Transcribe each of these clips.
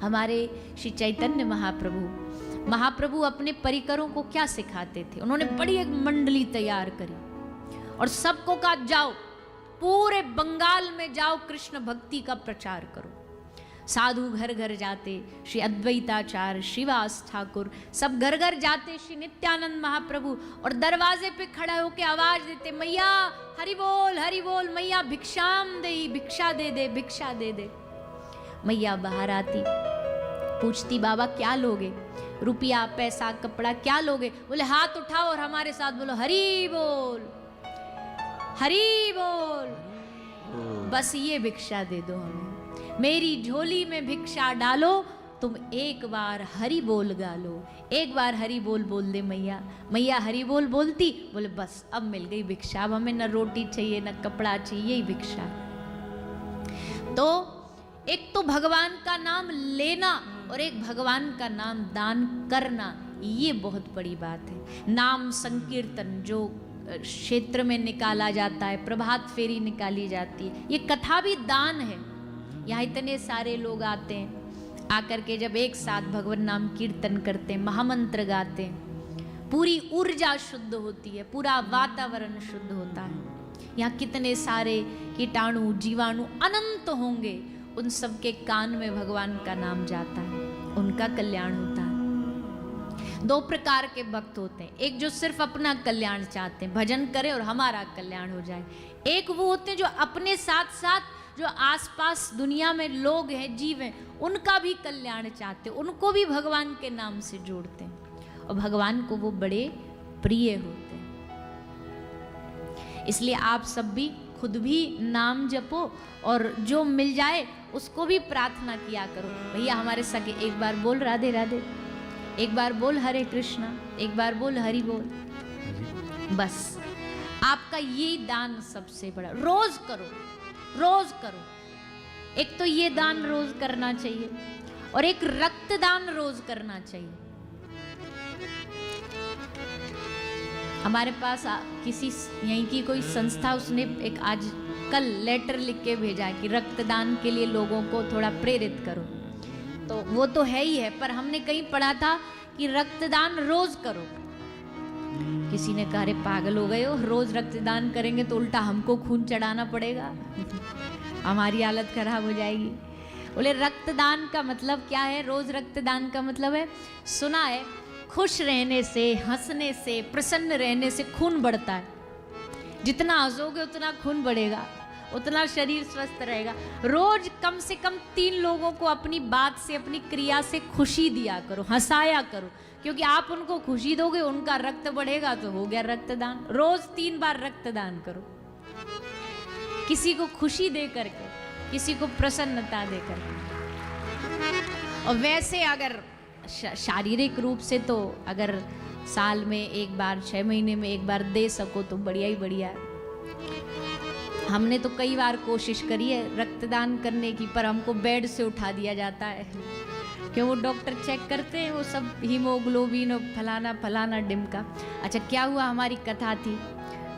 हमारे श्री चैतन्य महाप्रभु अपने परिकरों को क्या सिखाते थे? उन्होंने बड़ी एक मंडली तैयार करी और सबको कहा जाओ पूरे बंगाल में जाओ कृष्ण भक्ति का प्रचार करो। साधु घर घर जाते, श्री अद्वैताचार्य श्रीवास ठाकुर सब घर घर जाते, श्री नित्यानंद महाप्रभु और दरवाजे पे खड़ा होके आवाज देते, मैया हरि बोल मैया भिक्षाम दे, भिक्षा दे दे, भिक्षा दे दे। मैया बाहर आती, पूछती बाबा क्या लोगे? रुपया पैसा कपड़ा क्या लोगे? बोले हाथ उठाओ और हमारे साथ बोलो हरि बोल, हरि बोल, बस ये भिक्षा दे दो हमें, मेरी झोली में भिक्षा डालो, तुम एक बार हरि बोल गा लो। एक बार हरि बोल बोल दे मैया। मैया हरि बोल बोलती, बोले बस अब मिल गई भिक्षा, अब हमें न रोटी चाहिए न कपड़ा चाहिए, यही भिक्षा। तो एक तो भगवान का नाम लेना और एक भगवान का नाम दान करना, ये बहुत बड़ी बात है। नाम संकीर्तन जो क्षेत्र में निकाला जाता है, प्रभात फेरी निकाली जाती है, ये कथा भी दान है। यहाँ इतने सारे लोग आते हैं, आकर के जब एक साथ भगवान नाम कीर्तन करते हैं, महामंत्र गाते हैं, पूरी ऊर्जा शुद्ध होती है, पूरा वातावरण शुद्ध होता है। यहाँ कितने सारे कीटाणु जीवाणु अनंत होंगे, उन सबके कान में भगवान का नाम जाता है, उनका कल्याण होता है। दो प्रकार के भक्त होते हैं, एक जो सिर्फ अपना कल्याण चाहते हैं, भजन करें और हमारा कल्याण हो जाए। एक वो होते हैं जो अपने साथ साथ जो आसपास दुनिया में लोग हैं, जीव हैं, उनका भी कल्याण चाहते हैं, उनको भी भगवान के नाम से जोड़ते हैं और भगवान को वो बड़े प्रिय होते हैं। इसलिए आप सब भी खुद भी नाम जपो और जो मिल जाए उसको भी प्रार्थना किया करो। भैया हमारे सगे एक बार बोल राधे राधे, एक बार बोल हरे कृष्णा, एक बार बोल हरि बोल, बस आपका ये दान सबसे बड़ा। रोज करो, रोज करो। एक तो ये दान रोज करना चाहिए और एक रक्तदान रोज करना चाहिए। हमारे पास किसी यहीं की कोई संस्था, उसने एक आज कल लेटर लिख के भेजा है कि रक्तदान के लिए लोगों को थोड़ा प्रेरित करो। तो वो तो है ही है, पर हमने कहीं पढ़ा था कि रक्तदान रोज करो। किसी ने कहा अरे पागल हो गए हो, रोज रक्तदान करेंगे तो उल्टा हमको खून चढ़ाना पड़ेगा, हमारी हालत खराब हो जाएगी। बोले रक्तदान का मतलब क्या है? रोज रक्तदान का मतलब है, सुना है खुश रहने से, हंसने से, प्रसन्न रहने से खून बढ़ता है। जितना हंसोगे उतना खून बढ़ेगा, उतना शरीर स्वस्थ रहेगा। रोज कम से कम 3 लोगों को अपनी बात से, अपनी क्रिया से खुशी दिया करो, हंसाया करो, क्योंकि आप उनको खुशी दोगे, उनका रक्त बढ़ेगा, तो हो गया रक्तदान। रोज 3 बार रक्तदान करो, किसी को खुशी दे करके, किसी को प्रसन्नता दे करके। और वैसे अगर शारीरिक रूप से तो अगर साल में एक बार, 6 महीने में एक बार दे सको तो बढ़िया ही बढ़िया है। हमने तो कई बार कोशिश करी है रक्तदान करने की, पर हमको बेड से उठा दिया जाता है, क्यों वो डॉक्टर चेक करते हैं वो सब हीमोग्लोबिन और फलाना फलाना डिमका। अच्छा क्या हुआ, हमारी कथा थी,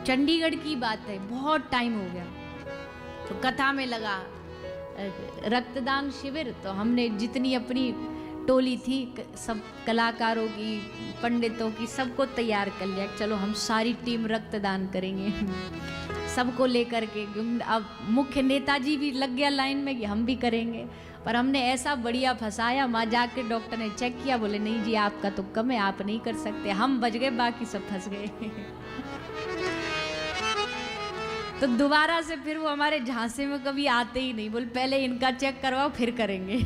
चंडीगढ़ की बात है, बहुत टाइम हो गया, तो कथा में लगा रक्तदान शिविर, तो हमने जितनी अपनी टोली थी सब कलाकारों की, पंडितों की, सबको तैयार कर लिया, चलो हम सारी टीम रक्तदान करेंगे। सबको लेकर के, अब मुख्य नेताजी भी लग गया लाइन में कि हम भी करेंगे, पर हमने ऐसा बढ़िया फंसाया, वहाँ जाके डॉक्टर ने चेक किया, बोले नहीं जी आपका तो कम है, आप नहीं कर सकते। हम बच गए, बाकी सब फंस गए। तो दोबारा से फिर वो हमारे झांसे में कभी आते ही नहीं, बोले पहले इनका चेक करवाओ फिर करेंगे।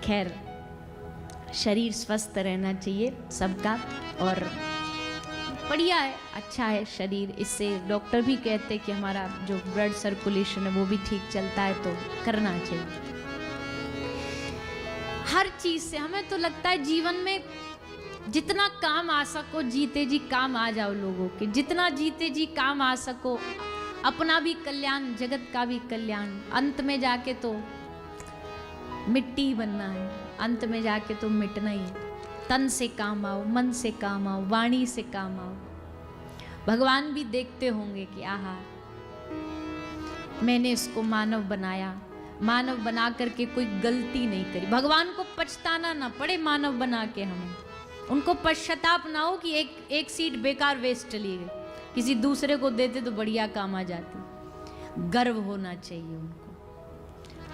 खैर शरीर स्वस्थ रहना चाहिए सबका, और बढ़िया है, अच्छा है शरीर, इससे डॉक्टर भी कहते हैं कि हमारा जो ब्लड सर्कुलेशन है वो भी ठीक चलता है, तो करना चाहिए। हर चीज से हमें तो लगता है जीवन में जितना काम आ सको जीते जी काम आ जाओ लोगों के, जितना जीते जी काम आ सको, अपना भी कल्याण जगत का भी कल्याण। अंत में जाके तो मिट्टी ही बनना है, अंत में जाके तो मिटना ही है। तन से काम आओ, मन से काम आओ, वाणी से काम आओ। भगवान भी देखते होंगे कि आहा मैंने इसको मानव बनाया, मानव बना करके कोई गलती नहीं करी, भगवान को पछताना ना पड़े मानव बना के हमें, उनको पश्चाताप ना हो कि एक सीट बेकार वेस्ट चली गई, किसी दूसरे को देते तो बढ़िया काम आ जाती। गर्व होना चाहिए उनको,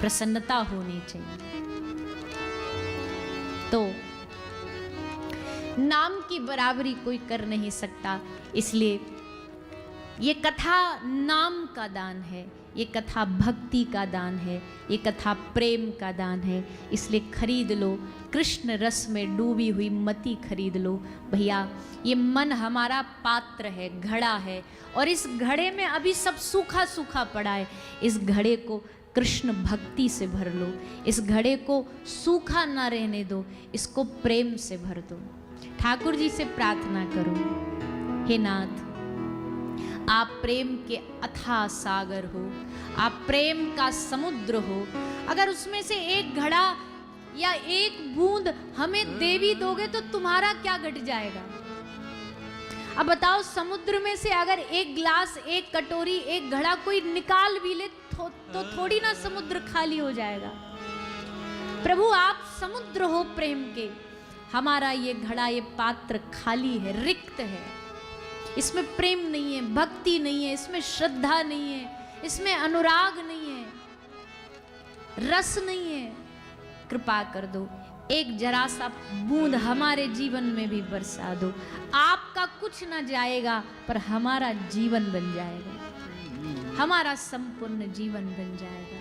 प्रसन्नता होनी चाहिए। तो नाम की बराबरी कोई कर नहीं सकता, इसलिए ये कथा नाम का दान है, ये कथा भक्ति का दान है, ये कथा प्रेम का दान है। इसलिए खरीद लो, कृष्ण रस में डूबी हुई मति खरीद लो। भैया ये मन हमारा पात्र है, घड़ा है, और इस घड़े में अभी सब सूखा सूखा पड़ा है। इस घड़े को कृष्ण भक्ति से भर लो, इस घड़े को सूखा ना रहने दो, इसको प्रेम से भर दो। ठाकुर जी से प्रार्थना करो, हे नाथ आप प्रेम के अथाह सागर हो, आप प्रेम का समुद्र हो। अगर उसमें से एक घड़ा या एक बूंद हमें दे भी दोगे तो तुम्हारा क्या घट जाएगा? अब बताओ, समुद्र में से अगर एक गिलास, एक कटोरी, एक घड़ा कोई निकाल भी ले तो थोड़ी ना समुद्र खाली हो जाएगा। प्रभु आप समुद्र हो प्रेम के, हमारा ये घड़ा, ये पात्र खाली है, रिक्त है, इसमें प्रेम नहीं है, भक्ति नहीं है, इसमें श्रद्धा नहीं है, इसमें अनुराग नहीं है, रस नहीं है। कृपा कर दो, एक जरा सा बूंद हमारे जीवन में भी बरसा दो। आपका कुछ ना जाएगा, पर हमारा जीवन बन जाएगा, हमारा संपूर्ण जीवन बन जाएगा।